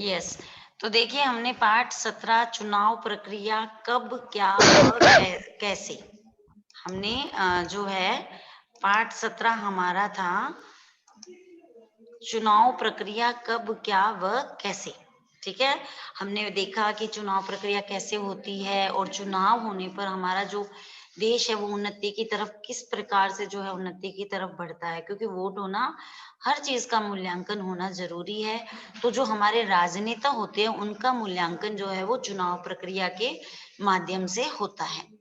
Yes. तो देखिए हमने पाठ 17 चुनाव प्रक्रिया कब क्या व कैसे हमने जो है पाठ 17 हमारा था चुनाव प्रक्रिया कब क्या व कैसे। ठीक है, हमने देखा कि चुनाव प्रक्रिया कैसे होती है और चुनाव होने पर हमारा जो देश है वो उन्नति की तरफ किस प्रकार से जो है उन्नति की तरफ बढ़ता है, क्योंकि वोट होना हर चीज का मूल्यांकन होना जरूरी है। तो जो हमारे राजनेता होते हैं उनका मूल्यांकन जो है वो चुनाव प्रक्रिया के माध्यम से होता है।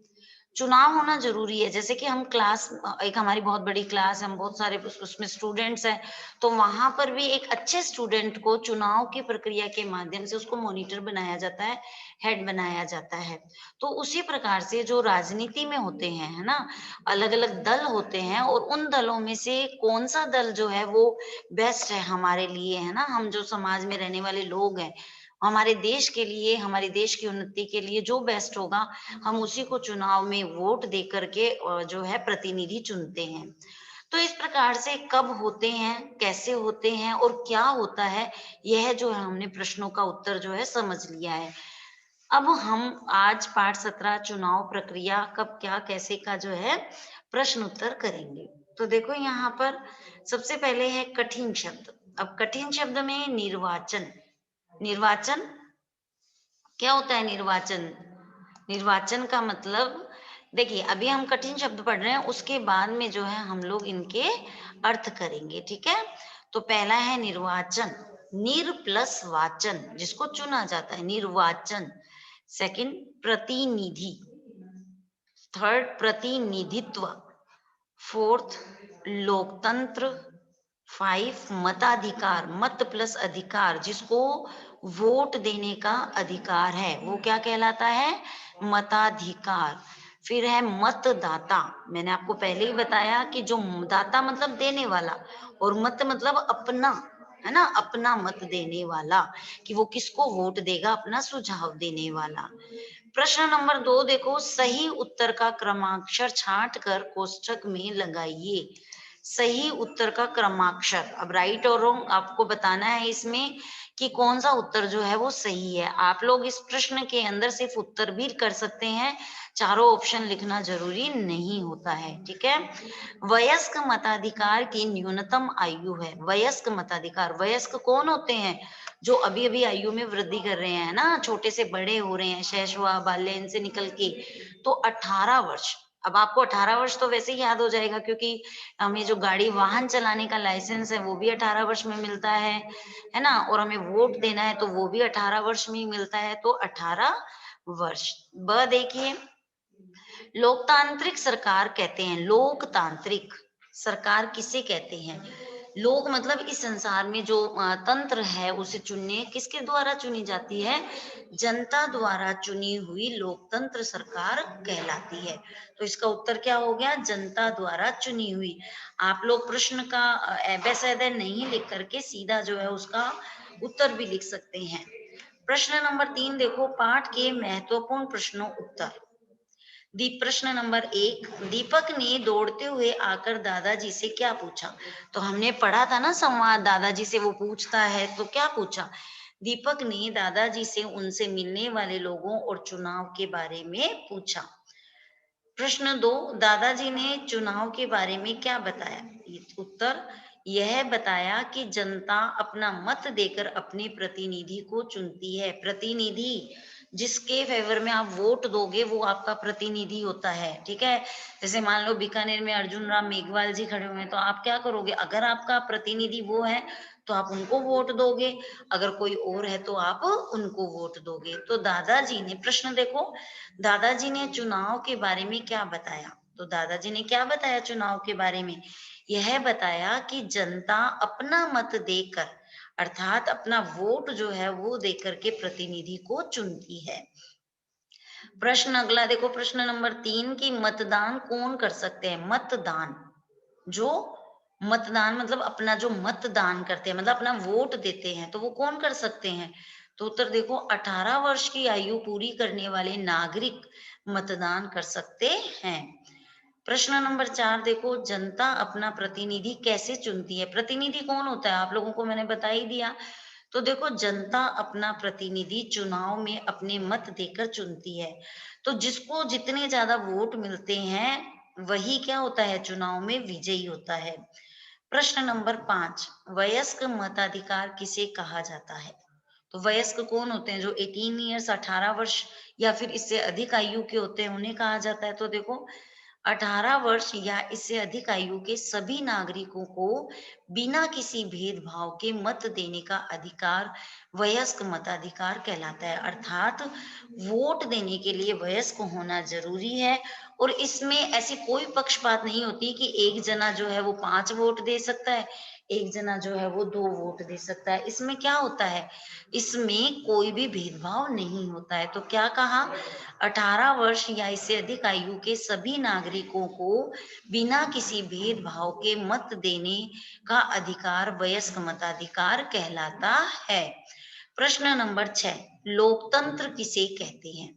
चुनाव होना ज़रूरी है। जैसे कि हम क्लास एक हमारी बहुत बड़ी क्लास है, हम बहुत सारे उसमें स्टूडेंट्स हैं, तो वहाँ पर भी एक अच्छे स्टूडेंट को चुनाव की प्रक्रिया के माध्यम से उसको मॉनिटर बनाया जाता है, हेड बनाया जाता है। तो उसी प्रकार से जो राजनीति में होते हैं, है ना? अलग-अलग दल होते हैं और उन दलों में से कौन-सा दल जो है वो बेस्ट है हमारे लिए, है ना? हम जो समाज में रहने वाले लोग हैं, हमारे देश के लिए, हमारे देश की उन्नति के लिए जो बेस्ट होगा, हम उसी को चुनाव में वोट दे करके जो है प्रतिनिधि चुनते हैं। तो इस प्रकार से कब होते हैं, कैसे होते हैं और क्या होता है, यह जो है हमने प्रश्नों का उत्तर जो है समझ लिया है। अब हम आज पाठ 17 चुनाव प्रक्रिया कब क्या कैसे का जो है प्रश्न उत्तर करेंगे। तो देखो यहाँ पर सबसे पहले है कठिन शब्द। अब कठिन शब्द में निर्वाचन। निर्वाचन क्या होता है निर्वाचन? निर्वाचन का मतलब देखिए अभी हम कठिन शब्द पढ़ रहे हैं, उसके बाद में जो है हम लोग इनके अर्थ करेंगे, ठीक है? तो पहला है निर्वाचन, निर प्लस वाचन जिसको चुना जाता है, निर्वाचन। सेकंड प्रतिनिधि, थर्ड प्रतिनिधित्व, फोर्थ लोकतंत्र, 5 मताधिकार, मत प्लस अधिकार जिसको वोट देने का अधिकार है वो क्या कहलाता है? मताधिकार। फिर है मतदाता। मैंने आपको पहले ही बताया कि जो दाता मतलब देने वाला और मत मतलब अपना, है ना? अपना मत देने वाला, कि वो किसको वोट देगा, अपना सुझाव देने वाला। प्रश्न नंबर 2 देखो, सही उत्तर का क्रमाक्षर छांट कर कोष्ठक में लगाइए। सही उत्तर का क्रमाक्षर, अब राइट और रॉन्ग आपको बताना है इसमें कि कौन सा उत्तर जो है वो सही है। आप लोग इस प्रश्न के अंदर सिर्फ उत्तर भी कर सकते हैं, चारों ऑप्शन लिखना जरूरी नहीं होता है, ठीक है? वयस्क मताधिकार की न्यूनतम आयु है। वयस्क मताधिकार, वयस्क कौन होते हैं? जो अभी अभी आयु में वृद्धि कर रहे हैं ना, छोटे से बड़े हो रहे हैं, शैशवा बाल्य इनसे निकल के, तो 18 वर्ष। अब आपको 18 वर्ष तो वैसे ही याद हो जाएगा, क्योंकि हमें जो गाड़ी वाहन चलाने का लाइसेंस है वो भी 18 वर्ष में मिलता है ना? और हमें वोट देना है तो वो भी 18 वर्ष में ही मिलता है, तो 18 वर्ष। ब देखिए, लोकतांत्रिक सरकार कहते हैं, लोकतांत्रिक सरकार किसे कहते हैं? लोग मतलब इस संसार में जो तंत्र है उसे चुनने किसके द्वारा चुनी जाती है? जनता द्वारा चुनी हुई लोकतंत्र सरकार कहलाती है। तो इसका उत्तर क्या हो गया? जनता द्वारा चुनी हुई। आप लोग प्रश्न का एबे नहीं लिख करके सीधा जो है उसका उत्तर भी लिख सकते हैं। प्रश्न नंबर 3 देखो, पाठ के महत्वपूर्ण प्रश्नों उत्तर। प्रश्न नंबर 1, दीपक ने दौड़ते हुए आकर दादाजी से क्या पूछा? तो हमने पढ़ा था ना संवाद, दादाजी से वो पूछता है तो क्या पूछा? दीपक ने दादाजी से उनसे मिलने वाले लोगों और चुनाव के बारे में पूछा। प्रश्न 2, दादाजी ने चुनाव के बारे में क्या बताया? उत्तर, यह बताया कि जनता अपना मत देकर अपने प्रतिनिधि को चुनती है। प्रतिनिधि, जिसके फेवर में आप वोट दोगे वो आपका प्रतिनिधि होता है, ठीक है? जैसे मान लो बीकानेर में अर्जुन राम मेघवाल जी खड़े हुए हैं, तो आप क्या करोगे? अगर आपका प्रतिनिधि वो है तो आप उनको वोट दोगे, अगर कोई और है तो आप उनको वोट दोगे। तो दादाजी ने, प्रश्न देखो, दादाजी ने चुनाव के बारे में क्या बताया? तो दादाजी ने क्या बताया चुनाव के बारे में? यह बताया कि जनता अपना मत देकर, अर्थात अपना वोट जो है वो देकर के प्रतिनिधि को चुनती है। प्रश्न अगला देखो, प्रश्न नंबर 3 की मतदान कौन कर सकते हैं? मतदान, जो मतदान मतलब अपना जो मतदान करते हैं, मतलब अपना वोट देते हैं, तो वो कौन कर सकते हैं? तो उत्तर देखो, 18 वर्ष की आयु पूरी करने वाले नागरिक मतदान कर सकते हैं। प्रश्न नंबर 4 देखो, जनता अपना प्रतिनिधि कैसे चुनती है? प्रतिनिधि कौन होता है? आप लोगों को मैंने बता ही दिया। तो देखो, जनता अपना प्रतिनिधि चुनाव में अपने मत देकर चुनती है। तो जिसको जितने ज्यादा वोट मिलते हैं वही क्या होता है, चुनाव में विजयी होता है। प्रश्न नंबर 5, वयस्क मताधिकार किसे कहा जाता है? तो वयस्क कौन होते हैं? जो 18 ईयर्स 18 वर्ष या फिर इससे अधिक आयु के होते हैं उन्हें कहा जाता है। तो देखो, 18 वर्ष या इससे अधिक आयु के सभी नागरिकों को बिना किसी भेदभाव के मत देने का अधिकार वयस्क मताधिकार कहलाता है। अर्थात वोट देने के लिए वयस्क होना जरूरी है, और इसमें ऐसी कोई पक्षपात नहीं होती कि एक जना जो है वो 5 वोट दे सकता है, एक जना जो है वो 2 वोट दे सकता है। इसमें क्या होता है, इसमें कोई भी भेदभाव नहीं होता है। तो क्या कहा, 18 वर्ष या इससे अधिक आयु के सभी नागरिकों को बिना किसी भेदभाव के मत देने का अधिकार वयस्क मताधिकार कहलाता है। प्रश्न नंबर 6, लोकतंत्र किसे कहते हैं?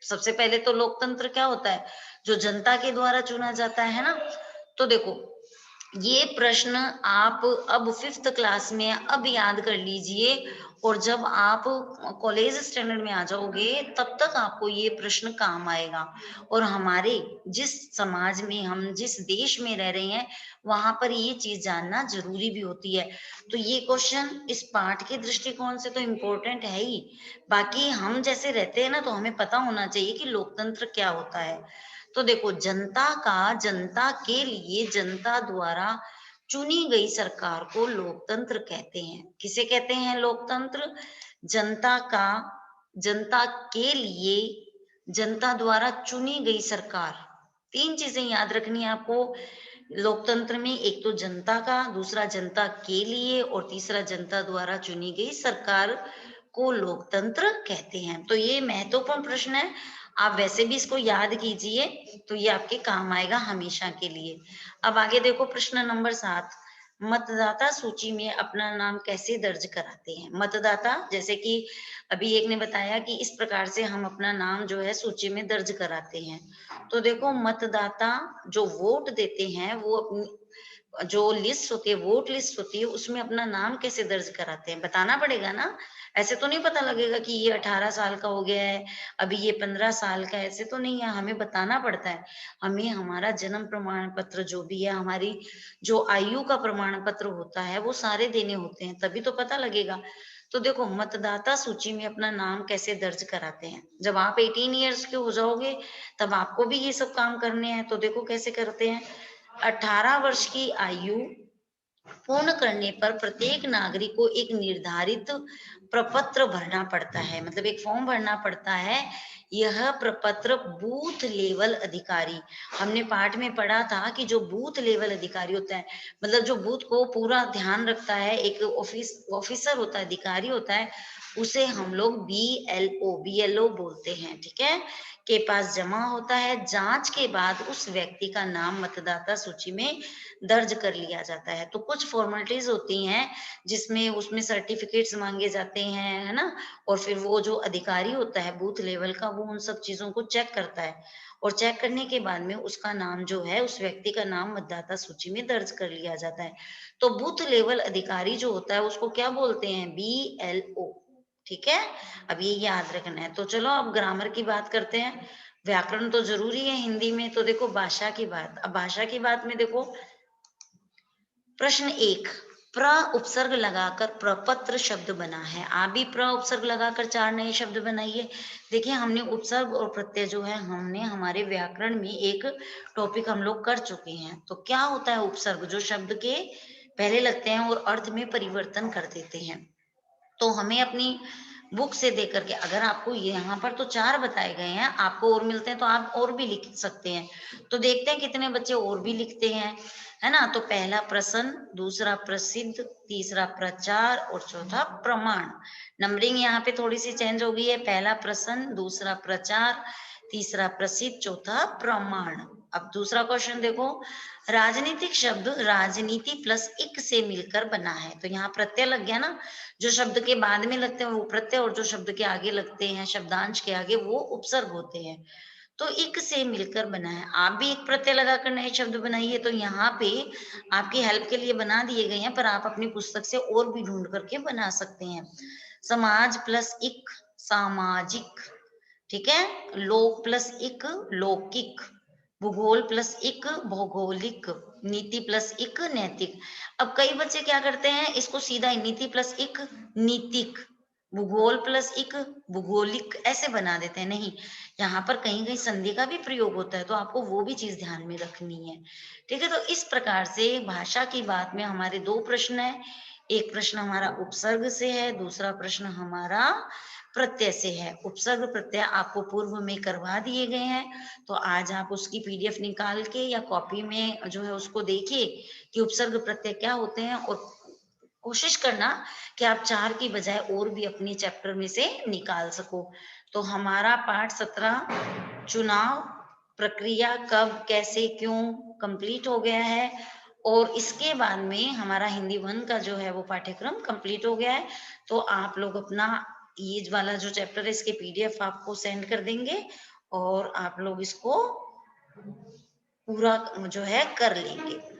सबसे पहले तो लोकतंत्र क्या होता है, जो जनता के द्वारा चुना जाता है ना। तो देखो, ये प्रश्न आप अब 5th क्लास में अब याद कर लीजिए, और जब आप कॉलेज स्टैंडर्ड में आ जाओगे तब तक आपको ये प्रश्न काम आएगा। और हमारे जिस समाज में, हम जिस देश में रह रहे हैं, वहां पर ये चीज जानना जरूरी भी होती है। तो ये क्वेश्चन इस पाठ के दृष्टिकोण से तो इम्पोर्टेंट है ही, बाकी हम जैसे रहते हैं ना, तो हमें पता होना चाहिए कि लोकतंत्र क्या होता है। तो देखो, जनता के लिए जनता द्वारा चुनी गई सरकार को लोकतंत्र कहते हैं। किसे कहते हैं लोकतंत्र? जनता का, जनता के लिए जनता द्वारा चुनी गई सरकार। 3 चीजें याद रखनी है आपको लोकतंत्र में, एक तो जनता का, दूसरा जनता के लिए, और तीसरा जनता द्वारा चुनी गई सरकार को लोकतंत्र कहते हैं। तो ये महत्वपूर्ण प्रश्न है, आप वैसे भी इसको याद कीजिए, तो ये आपके काम आएगा हमेशा के लिए। अब आगे देखो, प्रश्न नंबर 7, मतदाता सूची में अपना नाम कैसे दर्ज कराते हैं? मतदाता, जैसे कि अभी एक ने बताया कि इस प्रकार से हम अपना नाम जो है सूची में दर्ज कराते हैं। तो देखो, मतदाता जो वोट देते हैं वो अपनी जो लिस्ट होती है, वोट लिस्ट होती है, उसमें अपना नाम कैसे दर्ज कराते हैं, बताना पड़ेगा ना। ऐसे तो नहीं पता लगेगा कि ये 18 साल का हो गया है, अभी ये 15 साल का है, ऐसे तो नहीं है, हमें बताना पड़ता है। हमें हमारा जन्म प्रमाण पत्र जो भी है, हमारी जो आयु का प्रमाण पत्र होता है, वो सारे देने होते हैं, तभी तो पता लगेगा। तो देखो, मतदाता सूची में अपना नाम कैसे दर्ज कराते हैं? जब आप 18 ईयर्स के हो जाओगे तब आपको भी ये सब काम करने हैं। तो देखो कैसे करते हैं, 18 वर्ष की आयु पूर्ण करने पर प्रत्येक नागरिक को एक निर्धारित प्रपत्र भरना पड़ता है, मतलब एक फॉर्म भरना पड़ता है। यह प्रपत्र बूथ लेवल अधिकारी, हमने पाठ में पढ़ा था कि जो बूथ लेवल अधिकारी होता है, मतलब जो बूथ को पूरा ध्यान रखता है, एक ऑफिसर होता है, अधिकारी होता है, उसे हम लोग बीएलओ बोलते हैं, ठीक है, के पास जमा होता है। जांच के बाद उस व्यक्ति का नाम मतदाता सूची में दर्ज कर लिया जाता है। तो कुछ फॉर्मेलिटीज होती हैं जिसमें उसमें सर्टिफिकेट्स मांगे जाते हैं, है ना, और फिर वो जो अधिकारी होता है बूथ लेवल का, वो उन सब चीजों को चेक करता है, और चेक करने के बाद में उसका नाम जो है, उस व्यक्ति का नाम मतदाता सूची में दर्ज कर लिया जाता है। तो बूथ लेवल अधिकारी जो होता है उसको क्या बोलते हैं? बीएलओ, ठीक है। अब ये याद रखना है। तो चलो अब ग्रामर की बात करते हैं। व्याकरण तो जरूरी है हिंदी में। तो देखो भाषा की बात, अब भाषा की बात में देखो, प्रश्न 1, प्र उपसर्ग लगाकर प्रपत्र शब्द बना है। आप भी प्र उपसर्ग लगाकर 4 नए शब्द बनाइए। देखिए, हमने उपसर्ग और प्रत्यय जो है, हमने हमारे व्याकरण में एक टॉपिक हम लोग कर चुके हैं। तो क्या होता है उपसर्ग? जो शब्द के पहले लगते हैं और अर्थ में परिवर्तन कर देते हैं। तो हमें अपनी बुक से देख करके, अगर आपको यहाँ पर तो 4 बताए गए हैं, आपको और मिलते हैं तो आप और भी लिख सकते हैं। तो देखते हैं कितने बच्चे और भी लिखते हैं, है ना। तो पहला प्रश्न, दूसरा प्रसिद्ध, तीसरा प्रचार और चौथा प्रमाण। नंबरिंग यहाँ पे थोड़ी सी चेंज हो गई है, पहला प्रश्न, दूसरा प्रचार, तीसरा प्रसिद्ध, चौथा प्रमाण। अब दूसरा क्वेश्चन देखो, राजनीतिक शब्द राजनीति प्लस इक से मिलकर बना है। तो यहाँ प्रत्यय लग गया ना, जो शब्द के बाद में लगते हैं वो प्रत्यय, और जो शब्द के आगे लगते हैं शब्दांश के आगे वो उपसर्ग होते हैं। तो इक से मिलकर बना है। आप भी एक प्रत्यय लगाकर नए शब्द बनाइए। तो यहाँ पे आपकी हेल्प के लिए बना दिए गए हैं, पर आप अपनी पुस्तक से और भी ढूंढ करके बना सकते हैं। समाज प्लस इक, सामाजिक। ठीक है। लोक प्लस इक, लौकिक। भूगोल प्लस इक, भौगोलिक। नीति प्लस इक, नैतिक। अब कई बच्चे क्या करते हैं, इसको सीधा ही नीति प्लस इक, नीतिक। भूगोल प्लस इक, भूगोलिक ऐसे बना देते हैं। नहीं, यहाँ पर कहीं कहीं संधि का भी प्रयोग होता है, तो आपको वो भी चीज ध्यान में रखनी है। ठीक है। तो इस प्रकार से भाषा की बात में हमारे दो प्रश्न है। एक प्रश्न हमारा उपसर्ग से है, दूसरा प्रश्न हमारा प्रत्यय से है। उपसर्ग प्रत्यय आपको पूर्व में करवा दिए गए हैं, तो आज आप उसकी पीडीएफ निकाल के या कॉपी में जो है उसको देखिए कि उपसर्ग प्रत्यय क्या होते हैं, और कोशिश करना कि आप 4 की बजाय और भी अपनी चैप्टर में से निकाल सको। तो हमारा पाठ 17 चुनाव प्रक्रिया कब, कैसे, क्यों कंप्लीट हो गया है, और इसके बाद में हमारा हिंदी 1 का जो है वो पाठ्यक्रम कंप्लीट हो गया है। तो आप लोग अपना ये वाला जो चैप्टर है इसके पीडीएफ आपको सेंड कर देंगे, और आप लोग इसको पूरा जो है कर लेंगे।